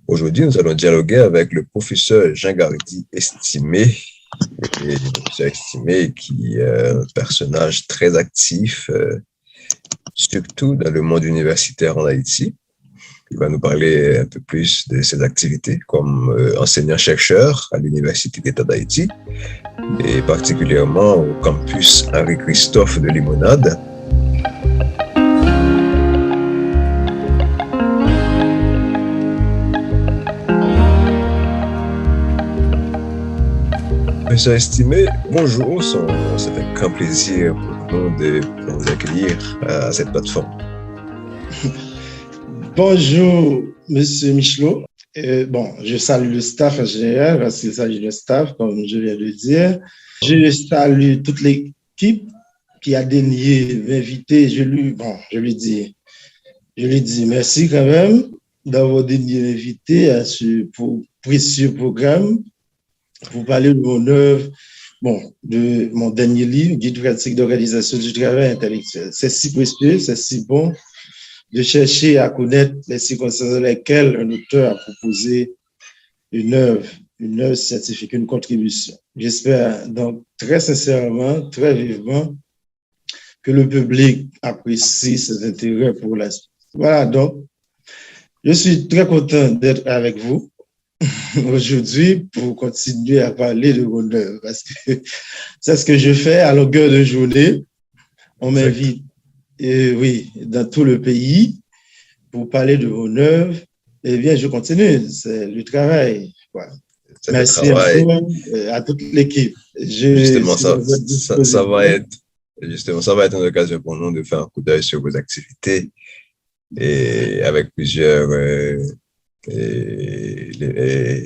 Aujourd'hui, nous allons dialoguer avec le professeur Jean Gardy Estimé, et le professeur Estimé qui est un personnage très actif, surtout dans le monde universitaire en Haïti. Il va nous parler un peu plus de ses activités comme enseignant-chercheur à l'Université d'État d'Haïti et particulièrement au campus Henri-Christophe de Limonade. Professeur Estimé, bonjour, c'est un grand plaisir pour nous de vous accueillir à cette plateforme. Bonjour, Monsieur Michelot. Je salue le staff en général, parce qu'il s'agit de staff, comme je viens de dire. Je salue toute l'équipe qui a daigné m'inviter. Je lui dis merci quand même d'avoir daigné m'inviter à ce précieux programme pour parler de mon œuvre, de mon dernier livre, Guide pratique d'organisation du travail intellectuel. C'est si précieux, c'est si bon de chercher à connaître les circonstances dans lesquelles un auteur a proposé une œuvre scientifique, une contribution. J'espère donc très sincèrement, très vivement que le public apprécie cet intérêt pour la suite. Voilà, donc, je suis très content d'être avec vous aujourd'hui pour continuer à parler de mon œuvre, parce que c'est ce que je fais à longueur de journée. On m'invite, dans tout le pays pour parler de mon œuvre. Eh bien, je continue, c'est le travail. Voilà. Merci encore à toute l'équipe. Justement, ça va être une occasion pour nous de faire un coup d'œil sur vos activités et avec plusieurs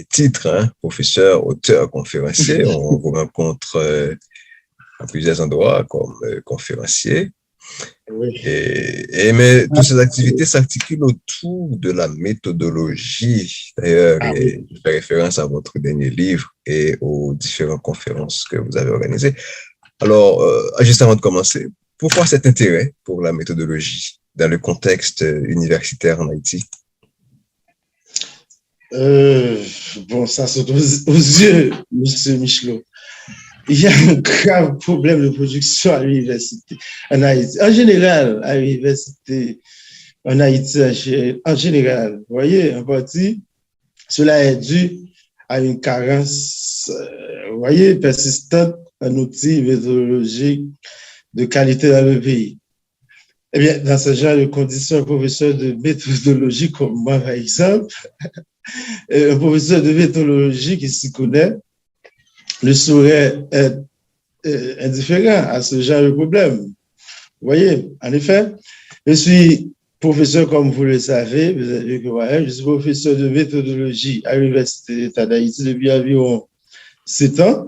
titres, professeur, auteur, conférencier. On vous rencontre à plusieurs endroits comme conférencier. Oui. Mais toutes ces activités s'articulent autour de la méthodologie. D'ailleurs, je fais référence à votre dernier livre et aux différentes conférences que vous avez organisées. Alors, juste avant de commencer, pourquoi cet intérêt pour la méthodologie dans le contexte universitaire en Haïti? Ça saute aux yeux, Monsieur Michelot. Il y a un grave problème de production à l'université en Haïti. En général, à l'université en Haïti, en général, vous voyez, en partie, cela est dû à une carence, persistante en outils méthodologiques de qualité dans le pays. Eh bien, dans ce genre de conditions, un professeur de méthodologie comme moi, par exemple, un professeur de méthodologie qui s'y connaît, ne saurait être indifférent à ce genre de problème. Vous voyez, en effet, je suis professeur, comme vous le savez, je suis professeur de méthodologie à l'Université d'État d'Haïti depuis environ 7 ans.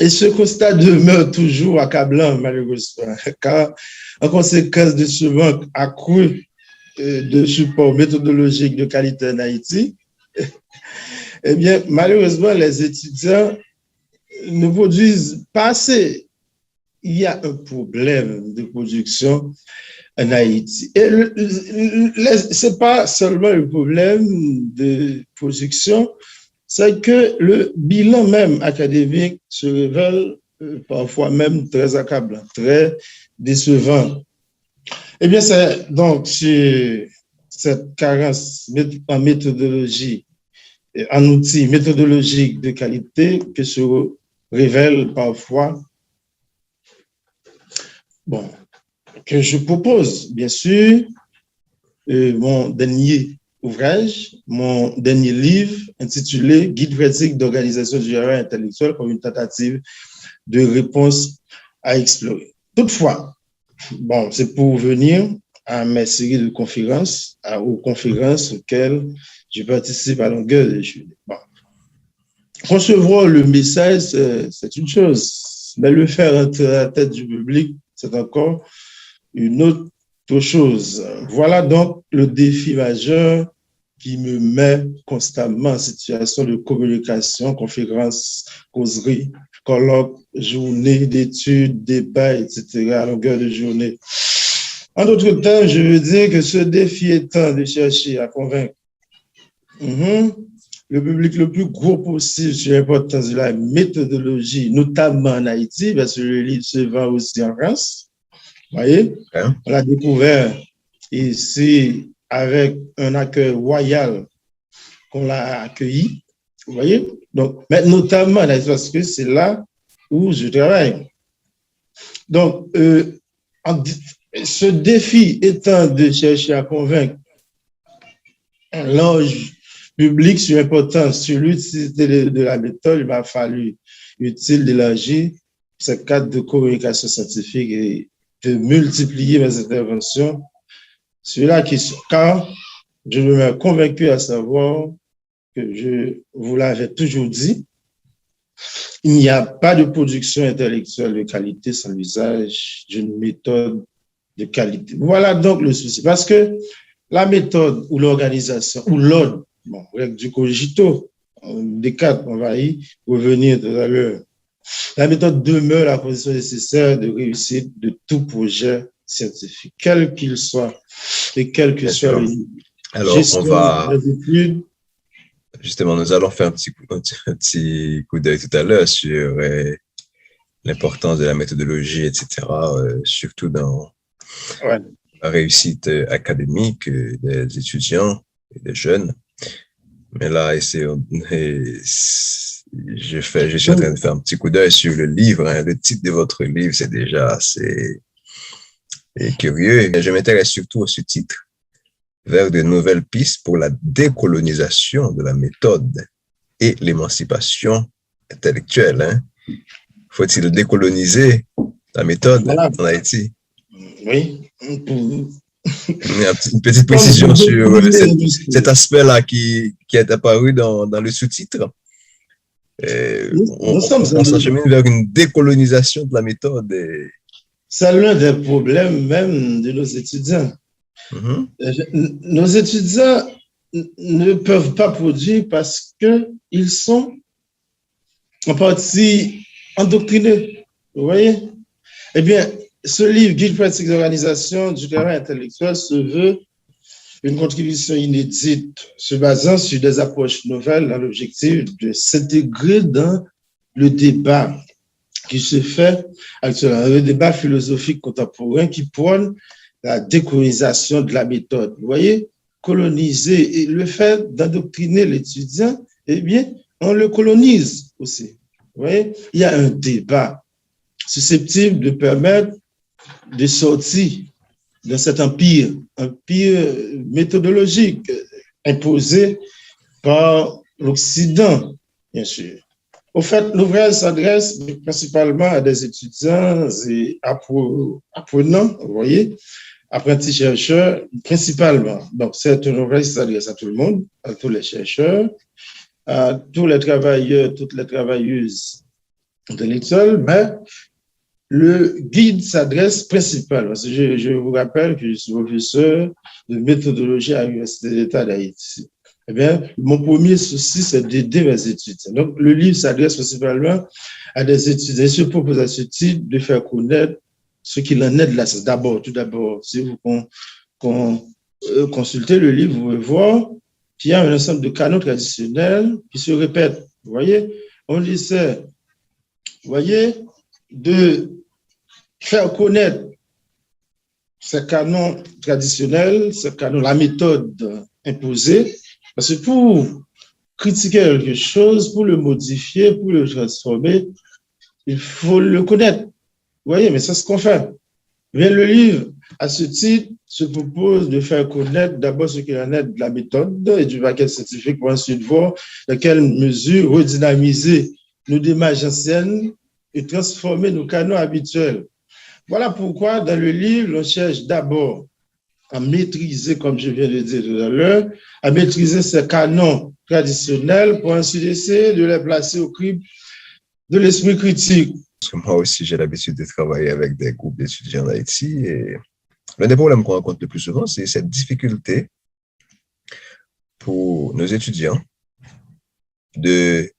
Et ce constat demeure toujours accablant, malheureusement, car en conséquence de ce manque accru de support méthodologique de qualité en Haïti, eh bien, malheureusement, les étudiants ne produisent pas assez. Il y a un problème de production en Haïti. Et ce n'est pas seulement le problème de production, c'est que le bilan même académique se révèle parfois même très accablant, très décevant. Eh bien, c'est donc sur cette carence en méthodologie, un outil méthodologique de qualité que se révèle parfois, que je propose, bien sûr, mon dernier ouvrage, mon dernier livre intitulé Guide pratique d'organisation du travail intellectuel comme une tentative de réponse à explorer. Toutefois, c'est pour venir à mes séries de conférences, aux conférences auxquelles je participe à longueur de journée. Concevoir le message, c'est une chose, mais le faire entrer à la tête du public, c'est encore une autre chose. Voilà donc le défi majeur qui me met constamment en situation de communication, conférences, causeries, colloques, journées d'études, débats, etc., à longueur de journée. En d'autres temps, je veux dire que ce défi étant de chercher à convaincre Mhm. Le public le plus gros possible sur l'importance de la méthodologie, notamment en Haïti, parce que le livre se vend aussi en France. Vous voyez, Hein? on l'a découvert ici avec un accueil royal qu'on l'a accueilli. Vous voyez, donc, mais notamment parce que c'est là où je travaille. Donc, ce défi étant de chercher à convaincre un large public sur l'importance, sur l'utilité de la méthode, il m'a fallu utile d'élargir ce cadre de communication scientifique et de multiplier mes interventions sur la question. Car je me suis convaincu à savoir que je vous l'avais toujours dit, il n'y a pas de production intellectuelle de qualité sans l'usage d'une méthode de qualité. Voilà donc le souci. Parce que la méthode ou l'organisation ou l'ordre, bon, du cogito, Descartes, on va y revenir tout à l'heure. La méthode demeure la condition nécessaire de réussite de tout projet scientifique, quel qu'il soit et quel que Bien soit sûr. le Alors, on gestion va, des études. justement, nous allons faire un petit coup d'œil tout à l'heure sur l'importance de la méthodologie, etc., surtout dans Ouais. la réussite académique des étudiants et des jeunes. Mais là, je suis en train de faire un petit coup d'œil sur le livre. Hein. Le titre de votre livre, c'est déjà assez curieux. Je m'intéresse surtout au sous-titre, vers de nouvelles pistes pour la décolonisation de la méthode et l'émancipation intellectuelle. Hein. Faut-il décoloniser la méthode Voilà. en Haïti? Oui. Une petite précision sur cet aspect-là qui est apparu dans le sous-titre. Nous sommes On s'achemine vers une décolonisation de la méthode. C'est l'un des problèmes même de nos étudiants. Nos étudiants ne peuvent pas produire parce qu'ils sont en partie endoctrinés. Vous voyez? Eh bien, ce livre, Guide pratique d'organisation du terrain intellectuel, se veut une contribution inédite se basant sur des approches nouvelles dans l'objectif de s'intégrer dans le débat qui se fait actuellement, le débat philosophique contemporain qui prône la décolonisation de la méthode. Vous voyez, coloniser et le fait d'endoctriner l'étudiant, eh bien, on le colonise aussi. Vous voyez, il y a un débat susceptible de permettre de sortir de cet empire méthodologique imposé par l'Occident, bien sûr. Au fait, l'ouvrage s'adresse principalement à des étudiants et apprenants, vous voyez, apprentis chercheurs, principalement. Donc, c'est un ouvrage qui s'adresse à tout le monde, à tous les chercheurs, à tous les travailleurs, toutes les travailleuses intellectuelles, mais le guide s'adresse principalement, parce que je vous rappelle que je suis professeur de méthodologie à l'Université d'État d'Haïti. Eh bien, mon premier souci, c'est d'aider mes étudiants. Donc, le livre s'adresse principalement à des étudiants. Je propose à ce titre de faire connaître ce qu'il en est de la science. Tout d'abord, si vous consultez le livre, vous pouvez voir qu'il y a un ensemble de canons traditionnels qui se répètent. Vous voyez, on essaie, vous voyez, de faire connaître ces canons traditionnels, ces canons, la méthode imposée, parce que pour critiquer quelque chose, pour le modifier, pour le transformer, il faut le connaître. Vous voyez, mais c'est ce qu'on fait. Bien, le livre, à ce titre, se propose de faire connaître d'abord ce qu'il en est de la méthode et du paquet scientifique pour ensuite voir dans quelle mesure redynamiser nos démarches anciennes et transformer nos canons habituels. Voilà pourquoi, dans le livre, on cherche d'abord à maîtriser, comme je viens de dire tout à l'heure, à maîtriser ces canons traditionnels pour ensuite essayer de les placer au crible de l'esprit critique. Parce que moi aussi, j'ai l'habitude de travailler avec des groupes d'étudiants d'Haïti et l'un des problèmes qu'on rencontre le plus souvent, c'est cette difficulté pour nos étudiants de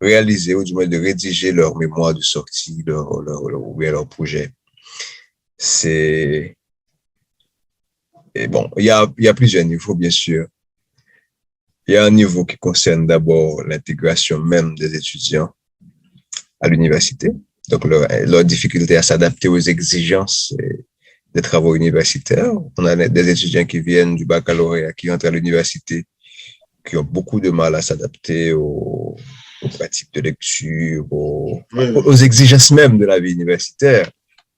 réaliser ou du moins de rédiger leur mémoire de sortie, leur projet. Et bon, il y a plusieurs niveaux, bien sûr. Il y a un niveau qui concerne d'abord l'intégration même des étudiants à l'université, donc leur difficulté à s'adapter aux exigences des travaux universitaires. On a des étudiants qui viennent du baccalauréat, qui entrent à l'université, qui ont beaucoup de mal à s'adapter aux pratiques de lecture, aux exigences même de la vie universitaire,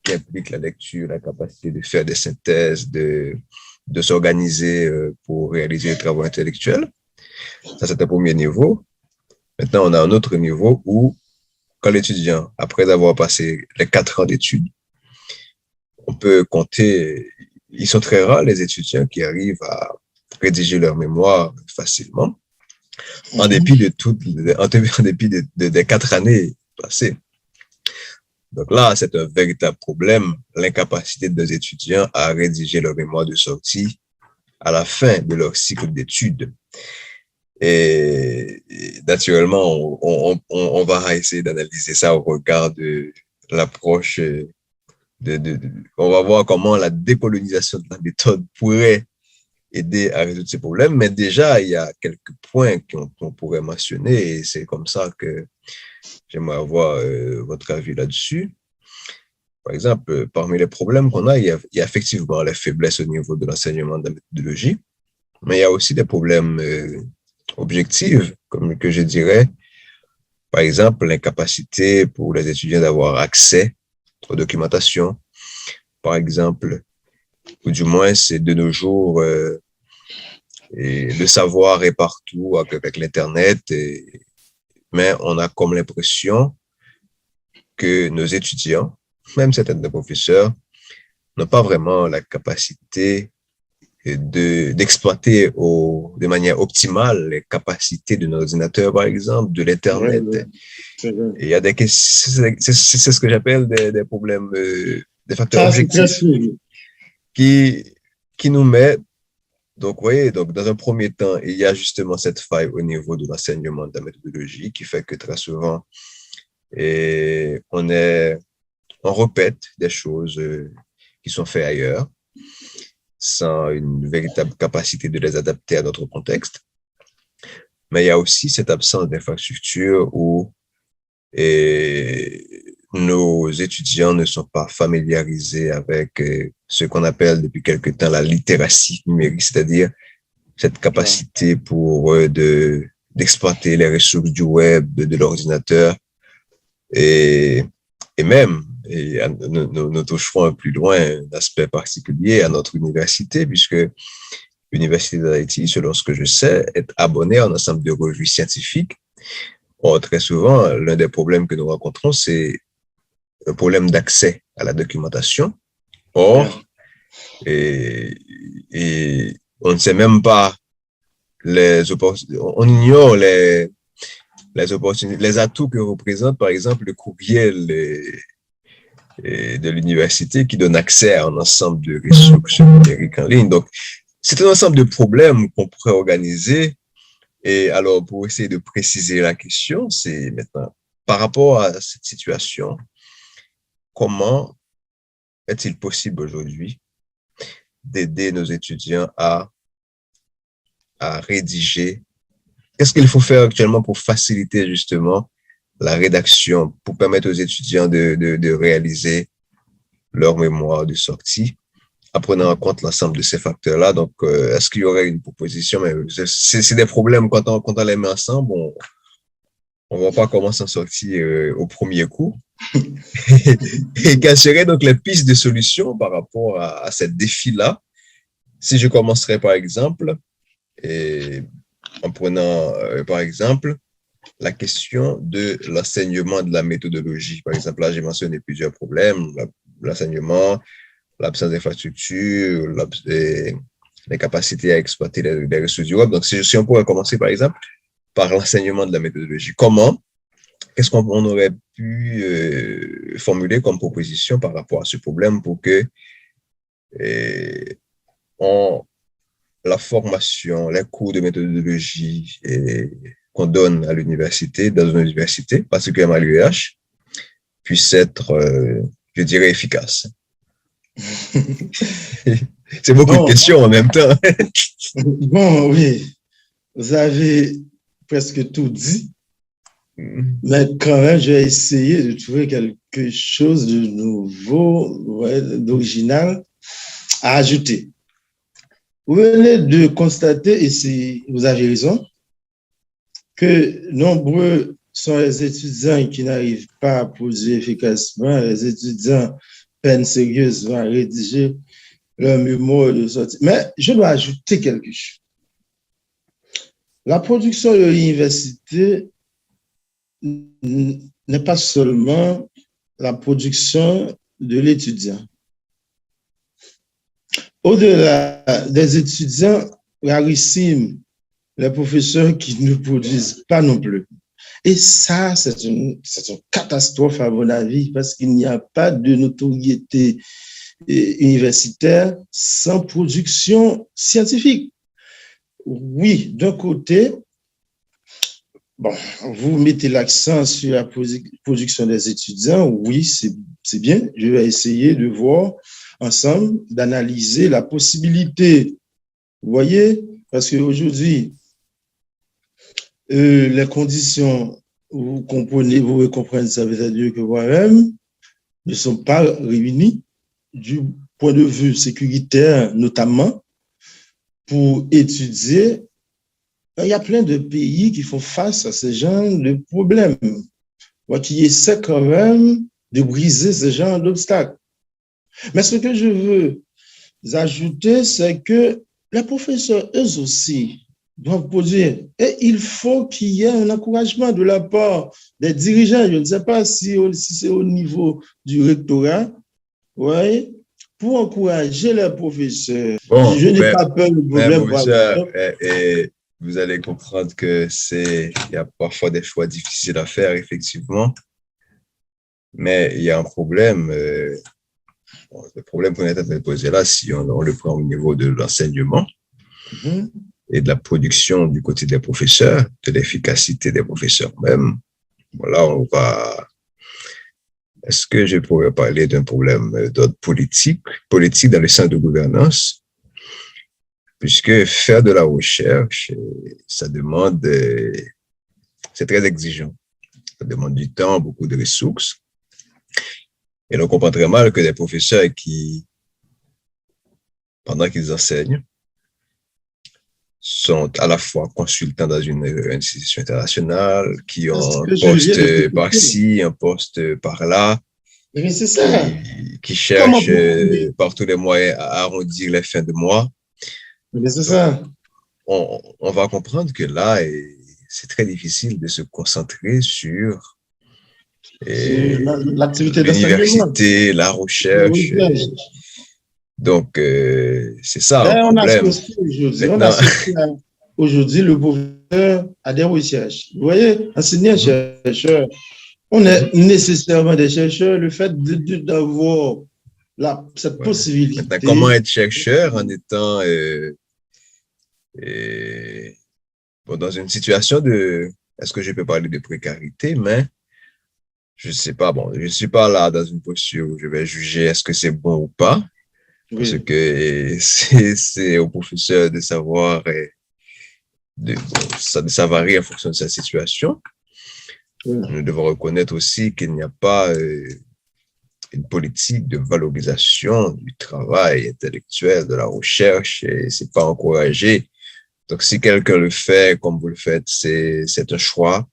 qui impliquent la lecture, la capacité de faire des synthèses, de s'organiser pour réaliser les travaux intellectuels. Ça, c'est un premier niveau. Maintenant, on a un autre niveau où, quand l'étudiant, après avoir passé les 4 ans d'études, on peut compter, ils sont très rares les étudiants qui arrivent à rédiger leur mémoire facilement, en dépit de en dépit des 4 années passées. Donc là, c'est un véritable problème, l'incapacité des étudiants à rédiger leur mémoire de sortie à la fin de leur cycle d'études. Et naturellement, on va essayer d'analyser ça au regard de l'approche on va voir comment la décolonisation de la méthode pourrait aider à résoudre ces problèmes. Mais déjà, il y a quelques points qu'on pourrait mentionner et c'est comme ça que j'aimerais avoir votre avis là-dessus. Par exemple, parmi les problèmes qu'on a, il y a effectivement les faiblesses au niveau de l'enseignement de la méthodologie, mais il y a aussi des problèmes objectifs, comme que je dirais. Par exemple, l'incapacité pour les étudiants d'avoir accès aux documentations, par exemple, ou du moins, c'est de nos jours, et le savoir est partout avec l'Internet, mais on a comme l'impression que nos étudiants, même certains des professeurs, n'ont pas vraiment la capacité d'exploiter de manière optimale les capacités d'un ordinateur, par exemple, de l'Internet. Et il y a des questions, c'est ce que j'appelle des problèmes, des facteurs objectifs qui nous mettent. Donc, vous voyez, donc, dans un premier temps, il y a justement cette faille au niveau de l'enseignement de la méthodologie qui fait que très souvent, on répète des choses qui sont faites ailleurs, sans une véritable capacité de les adapter à notre contexte. Mais il y a aussi cette absence d'infrastructure où nos étudiants ne sont pas familiarisés avec ce qu'on appelle depuis quelque temps la littératie numérique, c'est-à-dire cette capacité pour eux d'exploiter les ressources du web, de l'ordinateur et même, et nous toucherons plus loin d'aspect particulier à notre université, puisque l'Université d'Haïti, selon ce que je sais, est abonnée à un ensemble de revues scientifiques. Or, très souvent, l'un des problèmes que nous rencontrons, c'est un problème d'accès à la documentation. Or, et on ne sait même pas on ignore les opportunités, les atouts que représente, par exemple, le courriel de l'université qui donne accès à un ensemble de ressources numériques en ligne. Donc, c'est un ensemble de problèmes qu'on pourrait organiser. Et alors, pour essayer de préciser la question, c'est maintenant, par rapport à cette situation, comment est-il possible aujourd'hui d'aider nos étudiants à rédiger? Qu'est-ce qu'il faut faire actuellement pour faciliter justement la rédaction, pour permettre aux étudiants de réaliser leur mémoire de sortie, en prenant en compte l'ensemble de ces facteurs-là? Donc, est-ce qu'il y aurait une proposition? Mais c'est des problèmes quand on les met ensemble, on ne va pas comment s'en sortir au premier coup. Et quelles seraient donc les pistes de solution par rapport à ces défis-là? Si je commencerais par exemple, en prenant par exemple la question de l'enseignement de la méthodologie. Par exemple, là, j'ai mentionné plusieurs problèmes, l'enseignement, l'absence d'infrastructure, les capacités à exploiter les ressources du web. Donc, si on pourrait commencer par exemple par l'enseignement de la méthodologie, qu'est-ce qu'on aurait pu formuler comme proposition par rapport à ce problème pour que la formation, les cours de méthodologie qu'on donne à l'université, dans une université, particulièrement à l'UEH, puissent être, je dirais, efficaces? C'est beaucoup de questions en même temps. Bon, oui. vous avez presque tout dit, Mhm. mais quand même, je vais essayer de trouver quelque chose de nouveau, ouais, d'original à ajouter. Vous venez de constater, et vous avez raison, que nombreux sont les étudiants qui n'arrivent pas à produire efficacement, les étudiants peine sérieusement à rédiger leur mémoire de sortie. Mais je dois ajouter quelque chose. La production de l'université n'est pas seulement la production de l'étudiant. Au-delà des étudiants rarissimes, les professeurs qui ne produisent pas non plus. Et ça, c'est une catastrophe à mon avis, parce qu'il n'y a pas de notoriété universitaire sans production scientifique. Oui, d'un côté, bon, vous mettez l'accent sur la production des étudiants, oui, c'est bien. Je vais essayer de voir ensemble, d'analyser la possibilité. Vous voyez, parce qu'aujourd'hui, les conditions, vous comprenez, vous comprenez, ça veut dire que moi-même, ne sont pas réunies du point de vue sécuritaire, notamment pour étudier. Il y a plein de pays qui font face à ce genre de problèmes, qui essaient quand même de briser ce genre d'obstacles. Mais ce que je veux ajouter, c'est que les professeurs, eux aussi, doivent produire. Et il faut qu'il y ait un encouragement de la part des dirigeants. Je ne sais pas si c'est au niveau du rectorat, ouais, pour encourager les professeurs. Bon, Je n'ai pas peur du mais problème. professeur, vous allez comprendre que il y a parfois des choix difficiles à faire, effectivement, mais il y a un problème. Le problème qu'on est en train de poser là, si on le prend au niveau de l'enseignement et de la production du côté des professeurs, de l'efficacité des professeurs même, voilà, on va. Est-ce que je pourrais parler d'un problème d'ordre politique dans le sens de gouvernance, puisque faire de la recherche, ça demande, c'est très exigeant. Ça demande du temps, beaucoup de ressources. Et l'on comprend très mal que des professeurs qui, pendant qu'ils enseignent, sont à la fois consultants dans une institution internationale, qui ont un poste par-ci, un poste par-là, qui cherchent par tous les moyens à arrondir les fins de mois. Mais c'est ça. On va comprendre que là, c'est très difficile de se concentrer sur l'activité l'université, la recherche. Donc, c'est ça un problème. Aujourd'hui, le professeur a des recherches. Vous voyez, enseigner chercheur, on est nécessairement des chercheurs. Le fait d'avoir cette possibilité. Maintenant, comment être chercheur en étant dans une situation de, est-ce que je peux parler de précarité, mais je ne sais pas, bon, je ne suis pas là dans une posture où je vais juger est-ce que c'est bon ou pas, parce que c'est au professeur de savoir, ça varie en fonction de sa situation. Nous devons reconnaître aussi qu'il n'y a pas une politique de valorisation du travail intellectuel, de la recherche, et c'est pas encouragé. Donc, si quelqu'un le fait comme vous le faites, c'est un choix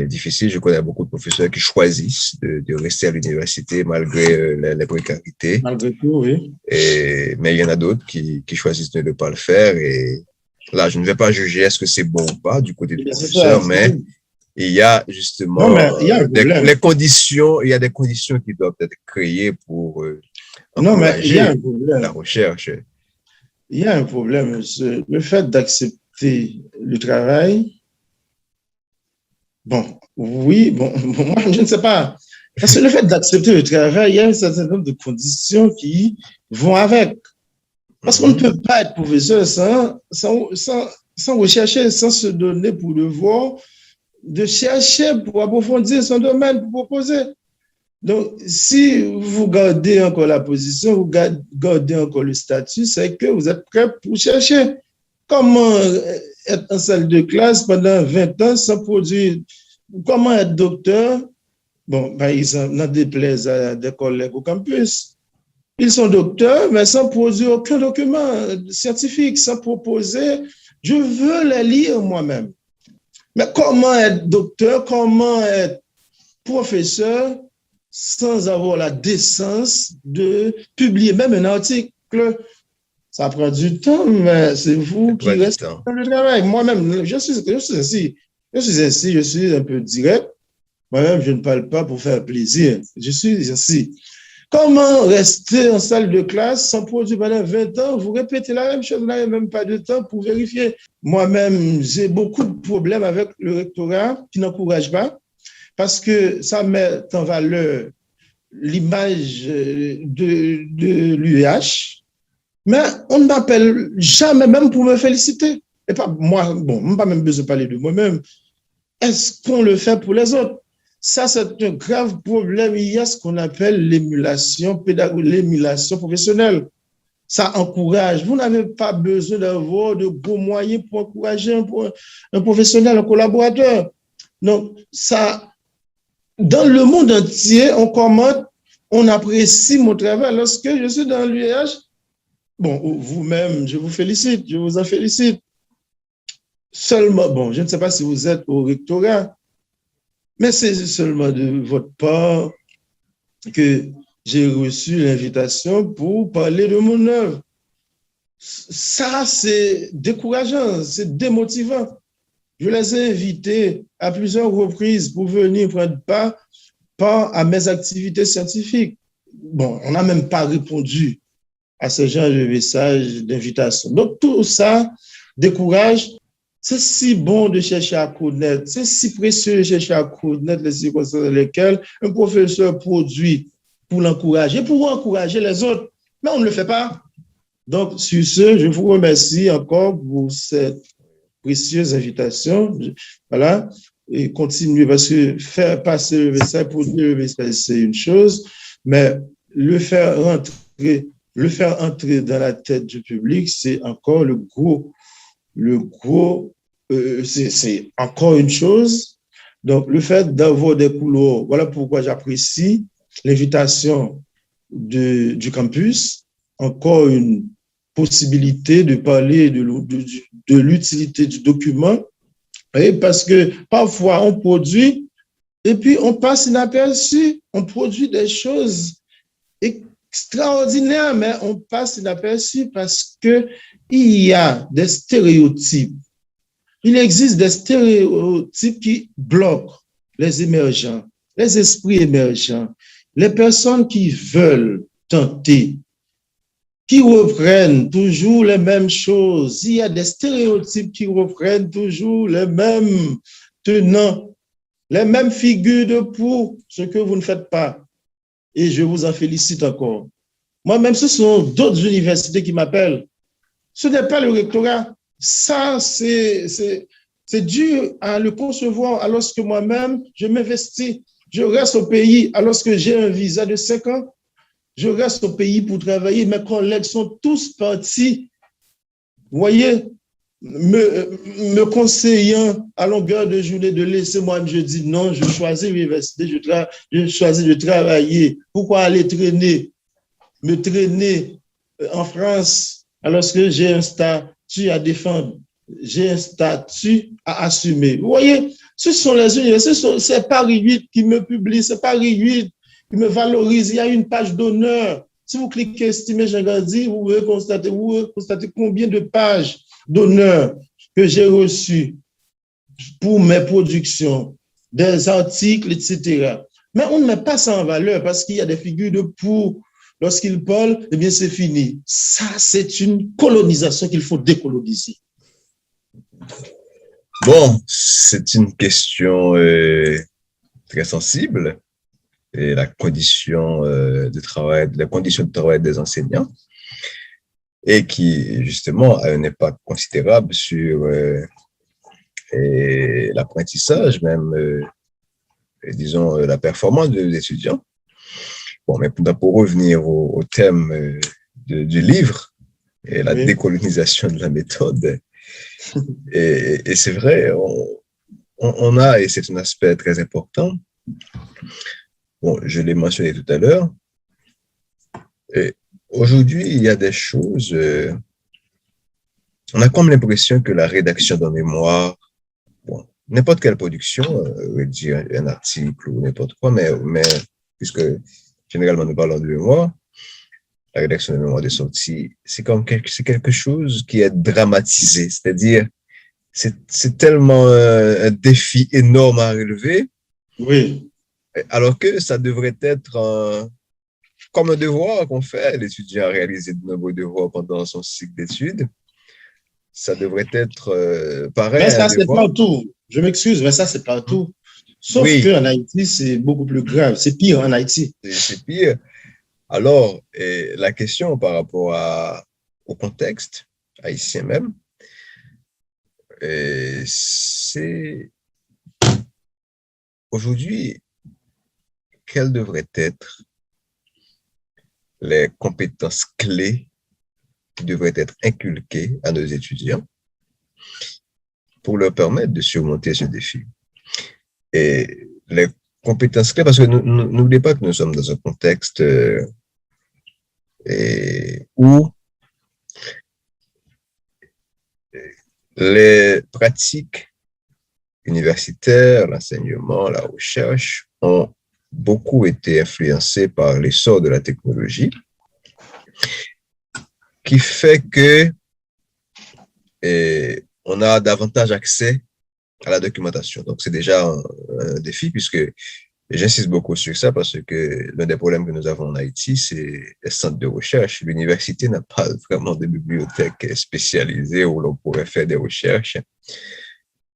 difficile. Je connais beaucoup de professeurs qui choisissent de rester à l'université malgré les précarités. Malgré tout, oui. Mais il y en a d'autres qui choisissent de ne pas le faire. Et là, je ne vais pas juger est-ce que c'est bon ou pas du côté du professeur, mais il y a justement les conditions, il y a des conditions qui doivent être créées pour encourager la recherche. Il y a un problème, monsieur. Le fait d'accepter le travail, bon, oui, bon, moi, je ne sais pas. Parce que le fait d'accepter le travail, il y a un certain nombre de conditions qui vont avec. Parce qu'on ne peut pas être professeur sans rechercher, sans se donner pour le voir, de chercher pour approfondir son domaine, pour proposer. Donc, si vous gardez encore la position, vous gardez encore le statut, c'est que vous êtes prêt pour chercher. Comment être en salle de classe pendant 20 ans sans produire. Comment être docteur? Bon, par exemple, n'en déplaise à des collègues au campus. Ils sont docteurs, mais sans produire aucun document scientifique, sans proposer. Je veux les lire moi-même. Mais comment être docteur, comment être professeur sans avoir la décence de publier même un article? Ça prend du temps, mais c'est vous qui restez dans le travail. Moi-même, je suis ainsi. Je suis un peu direct. Moi-même, je ne parle pas pour faire plaisir. Je suis ainsi. Comment rester en salle de classe sans produire pendant 20 ans? Vous répétez la même chose, vous n'avez même pas de temps pour vérifier. Moi-même, j'ai beaucoup de problèmes avec le rectorat qui n'encourage pas parce que ça met en valeur l'image de l'UEH, mais on ne m'appelle jamais même pour me féliciter. Et pas moi, bon, je n'ai pas même besoin de parler de moi-même. Est-ce qu'on le fait pour les autres? Ça, c'est un grave problème. Il y a ce qu'on appelle l'émulation pédagogique, l'émulation professionnelle. Ça encourage. Vous n'avez pas besoin d'avoir de gros moyens pour encourager un professionnel, un collaborateur. Donc, ça, dans le monde entier, on commente, on apprécie mon travail. Lorsque je suis dans l'UEH, bon, vous-même, je vous félicite, je vous en félicite. Seulement, bon, je ne sais pas si vous êtes au rectorat, mais c'est seulement de votre part que j'ai reçu l'invitation pour parler de mon œuvre. Ça, c'est décourageant, c'est démotivant. Je les ai invités à plusieurs reprises pour venir prendre part à mes activités scientifiques. Bon, on n'a même pas répondu à ce genre de message d'invitation. Donc, tout ça décourage. C'est si bon de chercher à connaître, c'est si précieux de chercher à connaître les circonstances dans lesquelles un professeur produit pour l'encourager, pour encourager les autres. Mais on ne le fait pas. Donc, sur ce, je vous remercie encore pour cette précieuse invitation. Voilà. Et continuez, parce que faire passer le message, produire le message, c'est une chose, mais le faire entrer dans la tête du public, c'est encore c'est encore une chose. Donc, le fait d'avoir des couloirs, voilà pourquoi j'apprécie l'invitation du campus, encore une possibilité de parler de l'utilité du document, et parce que parfois on produit et puis on passe inaperçu, on produit des choses extraordinaires, mais on passe inaperçu parce que il y a des stéréotypes. Il existe des stéréotypes qui bloquent les émergents, les esprits émergents, les personnes qui veulent tenter, qui reprennent toujours les mêmes choses. Il y a des stéréotypes qui reprennent toujours les mêmes tenants, les mêmes figures de pour ce que vous ne faites pas. Et je vous en félicite encore. Moi-même, ce sont d'autres universités qui m'appellent. Ce n'est pas le rectorat. Ça, c'est dur à le concevoir alors que moi-même, je m'investis. Je reste au pays alors que j'ai un visa de 5 ans. Je reste au pays pour travailler. Mes collègues sont tous partis, vous voyez, me conseillant à longueur de journée de laisser moi, je dis non, je choisis l'université, je choisis de travailler. Pourquoi aller me traîner en France alors que j'ai un statut à défendre, j'ai un statut à assumer. Vous voyez, ce sont les universités, c'est Paris 8 qui me publie, c'est Paris 8 qui me valorise. Il y a une page d'honneur. Si vous cliquez Estimer Jean Gardy, vous constatez combien de pages d'honneur que j'ai reçues pour mes productions, des articles, etc. Mais on ne met pas ça en valeur parce qu'il y a des figures de pour. Lorsqu'ils parlent, eh bien, c'est fini. Ça, c'est une colonisation qu'il faut décoloniser. Bon, c'est une question très sensible. Et les conditions de travail des enseignants et qui, justement, a un impact considérable sur l'apprentissage, même, disons, la performance des étudiants. Bon, mais pour revenir au thème du livre et la décolonisation de la méthode, Et c'est vrai, on a, et c'est un aspect très important, bon, je l'ai mentionné tout à l'heure, et aujourd'hui, il y a des choses, on a comme l'impression que la rédaction d'un mémoire, bon, n'importe quelle production, rédiger un article ou n'importe quoi, mais puisque généralement nous parlons de mémoire, la rédaction de mémoire de sortie, c'est quelque chose qui est dramatisé, c'est-à-dire c'est tellement un défi énorme à relever, Oui, alors que ça devrait être comme un devoir qu'on fait. L'étudiant a réalisé de nombreux devoirs pendant son cycle d'études. Ça devrait être pareil mais à un ça, c'est devoir. partout. Je m'excuse, mais ça, c'est partout. Sauf Oui, qu'en Haïti, c'est beaucoup plus grave. C'est pire en Haïti. c'est pire. Alors, la question par rapport au contexte haïtien même, c'est aujourd'hui, quelles devraient être les compétences clés qui devraient être inculquées à nos étudiants pour leur permettre de surmonter ce défi. Et les compétences clés, parce que n'oubliez pas que nous sommes dans un contexte où les pratiques universitaires, l'enseignement, la recherche ont beaucoup été influencées par l'essor de la technologie, qui fait que on a davantage accès à la documentation. Donc, c'est déjà un défi puisque j'insiste beaucoup sur ça parce que l'un des problèmes que nous avons en Haïti, c'est les centres de recherche. L'université n'a pas vraiment de bibliothèque spécialisée où l'on pourrait faire des recherches.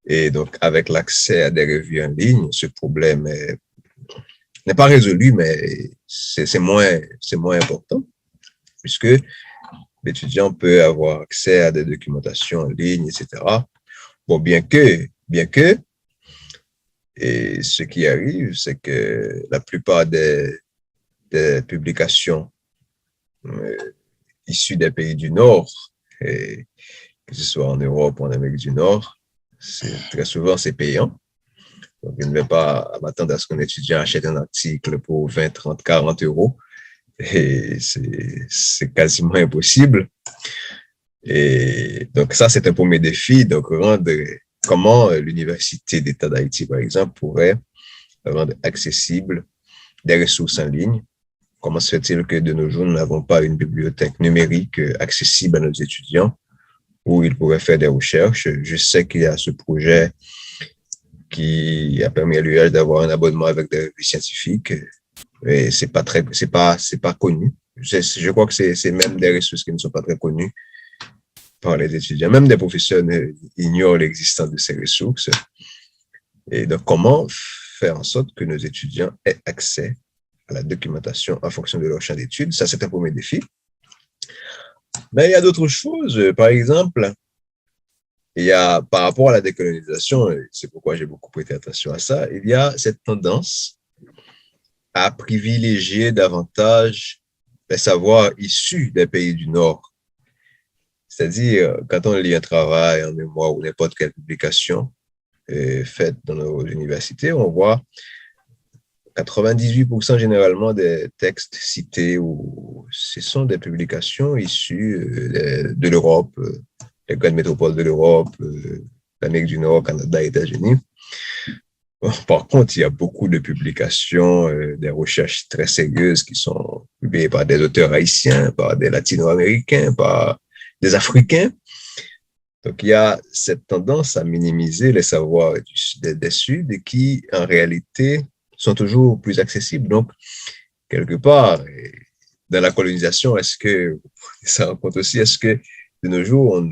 Et donc, avec l'accès à des revues en ligne, ce problème n'est pas résolu, mais c'est moins important puisque l'étudiant peut avoir accès à des documentations en ligne, etc. Bon, bien que, et ce qui arrive, c'est que la plupart des publications euh, issues des pays du Nord, et que ce soit en Europe ou en Amérique du Nord, très souvent c'est payant. Donc, je ne vais pas m'attendre à ce qu'un étudiant achète un article pour 20, 30, 40 euros. Et c'est quasiment impossible. Et donc, ça, c'est un premier défi. Donc, comment l'Université d'État d'Haïti, par exemple, pourrait rendre accessible des ressources en ligne. Comment se fait-il que de nos jours, nous n'avons pas une bibliothèque numérique accessible à nos étudiants où ils pourraient faire des recherches? Je sais qu'il y a ce projet qui a permis à l'UH d'avoir un abonnement avec des revues scientifiques, mais c'est pas connu. Je crois que c'est même des ressources qui ne sont pas très connues par les étudiants. Même des professeurs ignorent l'existence de ces ressources. Et donc, comment faire en sorte que nos étudiants aient accès à la documentation en fonction de leur champ d'études? Ça, c'est un premier défi. Mais il y a d'autres choses. Par exemple, il y a, par rapport à la décolonisation, c'est pourquoi j'ai beaucoup prêté attention à ça, il y a cette tendance à privilégier davantage les savoirs issus des pays du Nord. C'est-à-dire, quand on lit un travail en mémoire ou n'importe quelle publication faite dans nos universités, on voit 98% généralement des textes cités, ou ce sont des publications issues de l'Europe, les grandes métropoles de l'Europe, l'Amérique du Nord, Canada, États-Unis. Bon, par contre, il y a beaucoup de publications, des recherches très sérieuses qui sont publiées par des auteurs haïtiens, par des latino-américains, par des Africains. Donc, il y a cette tendance à minimiser les savoirs des Suds qui, en réalité, sont toujours plus accessibles. Donc, quelque part, dans la colonisation, ça rencontre aussi, est-ce que de nos jours,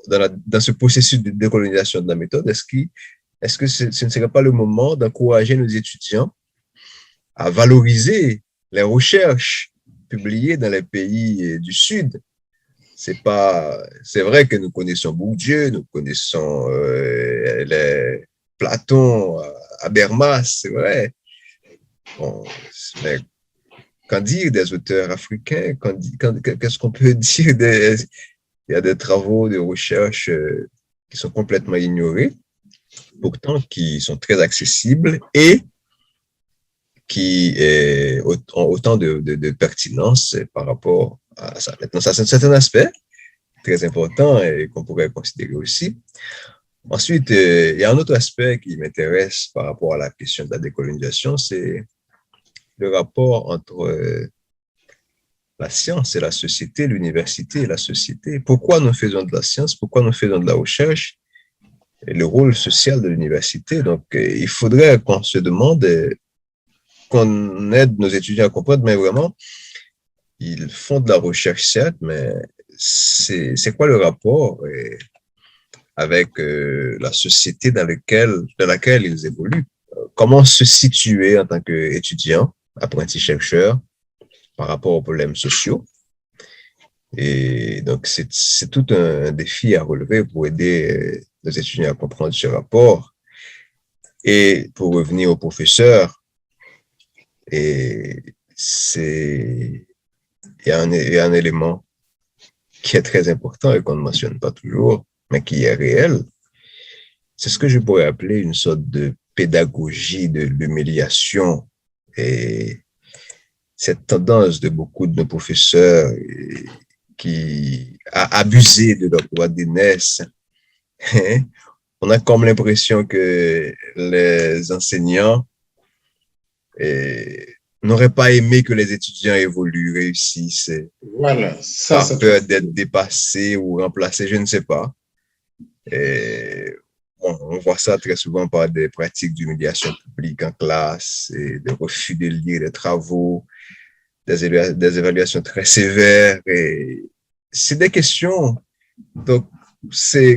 dans ce processus de décolonisation de la méthode, est-ce que ce ne serait pas le moment d'encourager nos étudiants à valoriser les recherches publiées dans les pays du Sud? C'est vrai que nous connaissons Bourdieu, nous connaissons Platon, Habermas, c'est vrai. Bon, mais qu'en dire des auteurs africains? Qu'est-ce qu'on peut dire Il y a des travaux de recherche qui sont complètement ignorés, pourtant qui sont très accessibles et qui ont autant de pertinence par rapport à ça. Maintenant, ça, c'est un aspect très important et qu'on pourrait considérer aussi. Ensuite, il y a un autre aspect qui m'intéresse par rapport à la question de la décolonisation, c'est le rapport entre la science et la société, l'université et la société. Pourquoi nous faisons de la science? Pourquoi nous faisons de la recherche? Et le rôle social de l'université. Donc, il faudrait qu'on se demande, qu'on aide nos étudiants à comprendre, mais vraiment, ils font de la recherche, certes, mais c'est quoi le rapport avec la société dans laquelle ils évoluent? Comment se situer en tant qu'étudiant, apprenti chercheur, par rapport aux problèmes sociaux? Et donc, c'est tout un défi à relever pour aider nos étudiants à comprendre ce rapport. Et pour revenir aux professeurs, et il y a un élément qui est très important et qu'on ne mentionne pas toujours, mais qui est réel. C'est ce que je pourrais appeler une sorte de pédagogie de l'humiliation. Et cette tendance de beaucoup de nos professeurs qui a abusé de leur droit d'aînesse. On a comme l'impression que les enseignants n'auraient pas aimé que les étudiants évoluent, réussissent, Voilà, ça, par c'est peur d'être dépassés ou remplacés, je ne sais pas. Et bon, on voit ça très souvent par des pratiques d'humiliation publique en classe, et de refus de lire les travaux, des évaluations très sévères. Et c'est des questions. Donc,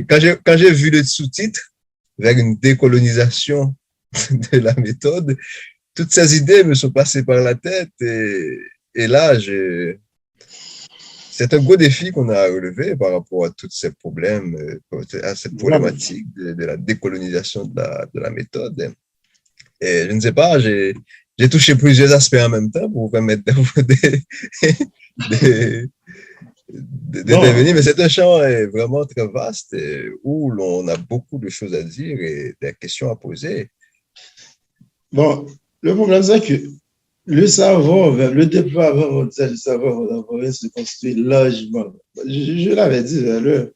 quand j'ai vu le sous-titre vers une décolonisation de la méthode, toutes ces idées me sont passées par la tête et là, c'est un gros défi qu'on a à relever par rapport à tous ces problèmes, à cette voilà. problématique de la décolonisation de la méthode. Et je ne sais pas, j'ai touché plusieurs aspects en même temps pour vous permettre d'intervenir, Bon, mais c'est un champ vraiment très vaste où l'on a beaucoup de choses à dire et des questions à poser. bon, le problème, c'est que le savoir, le déploiement du savoir en se construit largement. Je l'avais dit à l'heure,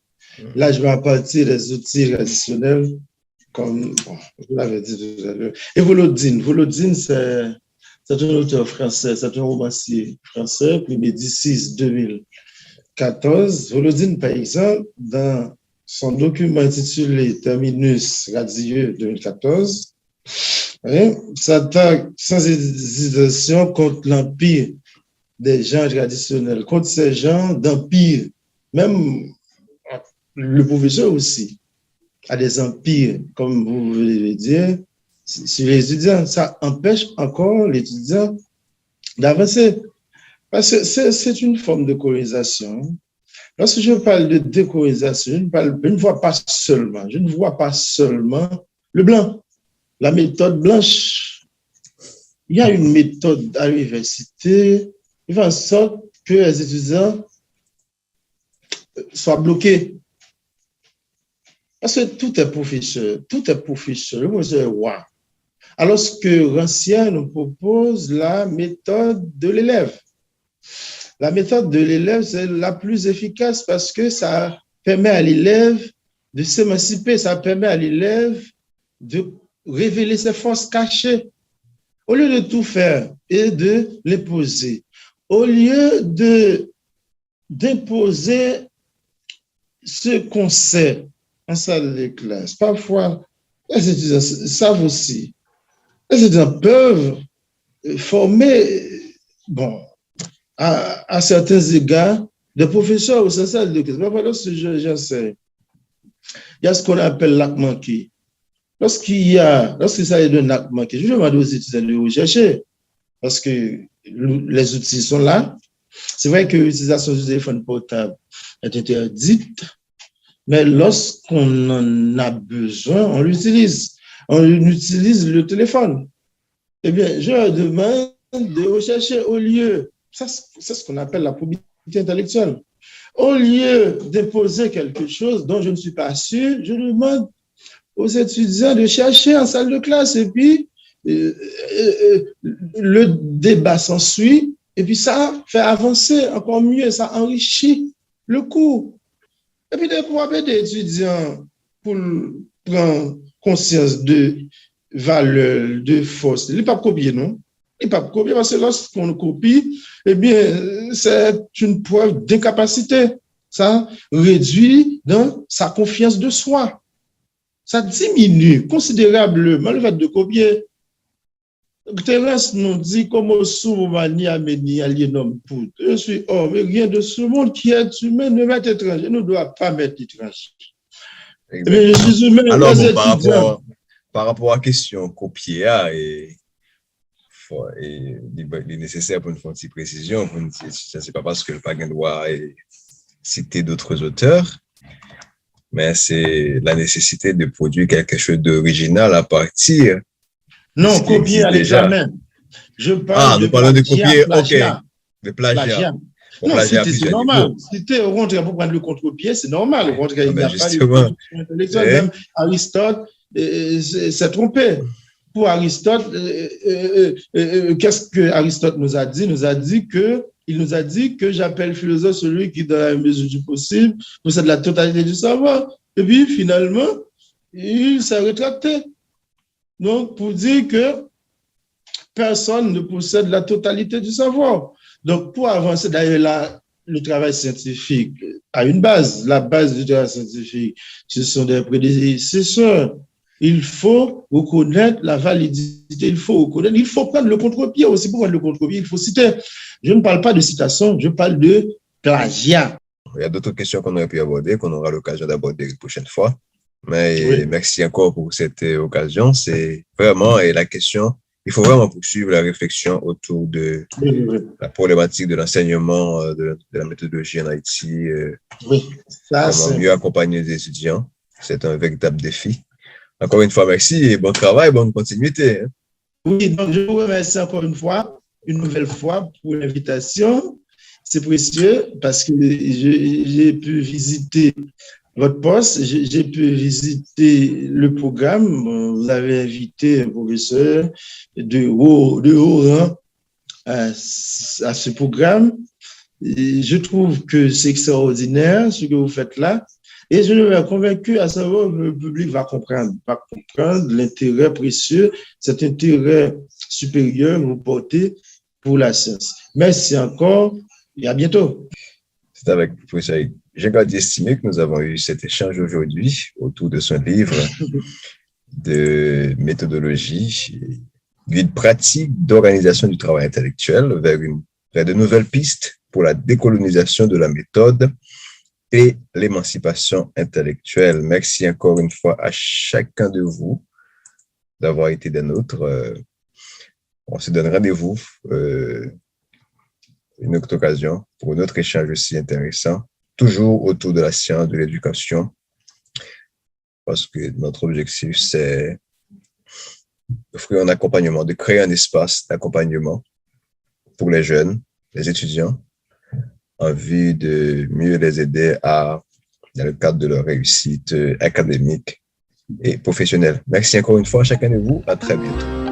largement à partir des outils traditionnels, comme bon, je l'avais dit tout à l'heure. Et Volodine, c'est un auteur français, c'est un romancier français, puis Médicis 2014. Volodine, par exemple, dans son document intitulé Terminus radieux 2014, hein, s'attaque sans hésitation contre l'empire des gens traditionnels, contre ces gens d'empire. Même le professeur aussi a des empires, comme vous voulez dire, sur les étudiants. Ça empêche encore l'étudiant d'avancer. Parce que c'est une forme de colonisation. Lorsque je parle de décolonisation, je ne vois pas seulement le blanc, la méthode blanche. Il y a une méthode à l'université qui fait en sorte que les étudiants soient bloqués. Parce que tout est professeur, le professeur est roi. Alors que Rancière nous propose la méthode de l'élève. La méthode de l'élève, c'est la plus efficace parce que ça permet à l'élève de s'émanciper, ça permet à l'élève de révéler ses forces cachées. Au lieu de tout faire et de les poser, au lieu d'imposer ce qu'on sait en salle de classe, parfois, les étudiants savent aussi. Les étudiants peuvent former, bon, à certains égards, des professeurs au sein de salle de classe. Parfois, lorsque j'enseigne, il y a ce qu'on appelle l'acte manqué. Lorsqu'il s'agit d'un acte manqué, je demande aux étudiants de rechercher parce que les outils sont là. C'est vrai que l'utilisation du téléphone portable est interdite, mais lorsqu'on en a besoin, on l'utilise. On utilise le téléphone. Eh bien, je leur demande de rechercher au lieu. Ça, c'est ce qu'on appelle la probité intellectuelle. Au lieu d'imposer quelque chose dont je ne suis pas sûr, je demande aux étudiants de chercher en salle de classe et puis le débat s'ensuit et puis ça fait avancer encore mieux, ça enrichit le cours. Et puis, pour appeler des étudiants pour prendre conscience de valeur, de force, il n'est pas copié, non? Il n'est pas copié parce que lorsqu'on copie, eh bien, c'est une preuve d'incapacité. Ça réduit dans sa confiance de soi. Ça diminue considérablement le fait de copier. Thérèse nous dit comme soumani ameni aliénum pour. Je suis homme et rien de ce monde qui est humain ne m'est étranger. Ne doit pas m'être étranger. Mais je suis humain. Alors, bon, par rapport à la question copier, il est nécessaire pour une petite précision. Ce n'est pas parce que le pagan doit citer d'autres auteurs, mais c'est la nécessité de produire quelque chose d'original à partir. Non, copier à l'examen. Je parle nous parlons de copier, plagiat. OK. De plagiat. Non, c'est normal. Citer au contraire pour prendre le contre-pied, c'est normal. Au contraire, il n'y a pas de production intellectuelle. Même Aristote s'est trompé. Pour Aristote, qu'est-ce que Aristote nous a dit? Il nous a dit que j'appelle philosophe celui qui, dans la mesure du possible, possède la totalité du savoir. Et puis, finalement, il s'est rétracté. Donc, pour dire que personne ne possède la totalité du savoir. Donc, pour avancer, d'ailleurs, là, le travail scientifique a une base. La base du travail scientifique, ce sont des prédécesseurs. Il faut reconnaître la validité, il faut prendre le contre-pied aussi. Pour prendre le contre-pied, il faut citer. Je ne parle pas de citation, je parle de plagiat. Il y a d'autres questions qu'on aurait pu aborder, qu'on aura l'occasion d'aborder une prochaine fois. Mais merci encore pour cette occasion. C'est vraiment la question. Il faut vraiment poursuivre la réflexion autour de la problématique de l'enseignement, de la méthodologie en Haïti. Vraiment mieux accompagner les étudiants. C'est un véritable défi. Encore une fois, merci et bon travail, bonne continuité. Oui, donc je vous remercie encore une nouvelle fois pour l'invitation. C'est précieux parce que j'ai pu visiter votre poste, j'ai pu visiter le programme. Vous avez invité un professeur de haut rang à ce programme. Et je trouve que c'est extraordinaire ce que vous faites là. Et je suis convaincu à savoir que le public va comprendre l'intérêt précieux, cet intérêt supérieur que vous portez pour la science. Merci encore et à bientôt. C'est avec le professeur Jean-Gardi Estimé que nous avons eu cet échange aujourd'hui autour de son livre de méthodologie, guide pratique d'organisation du travail intellectuel vers de nouvelles pistes pour la décolonisation de la méthode et l'émancipation intellectuelle. Merci encore une fois à chacun de vous d'avoir été des nôtres. On se donne rendez-vous une autre occasion pour un autre échange aussi intéressant, toujours autour de la science, de l'éducation, parce que notre objectif, c'est d'offrir un accompagnement, de créer un espace d'accompagnement pour les jeunes, les étudiants, en vue de mieux les aider dans le cadre de leur réussite académique et professionnelle. Merci encore une fois à chacun de vous. À très bientôt.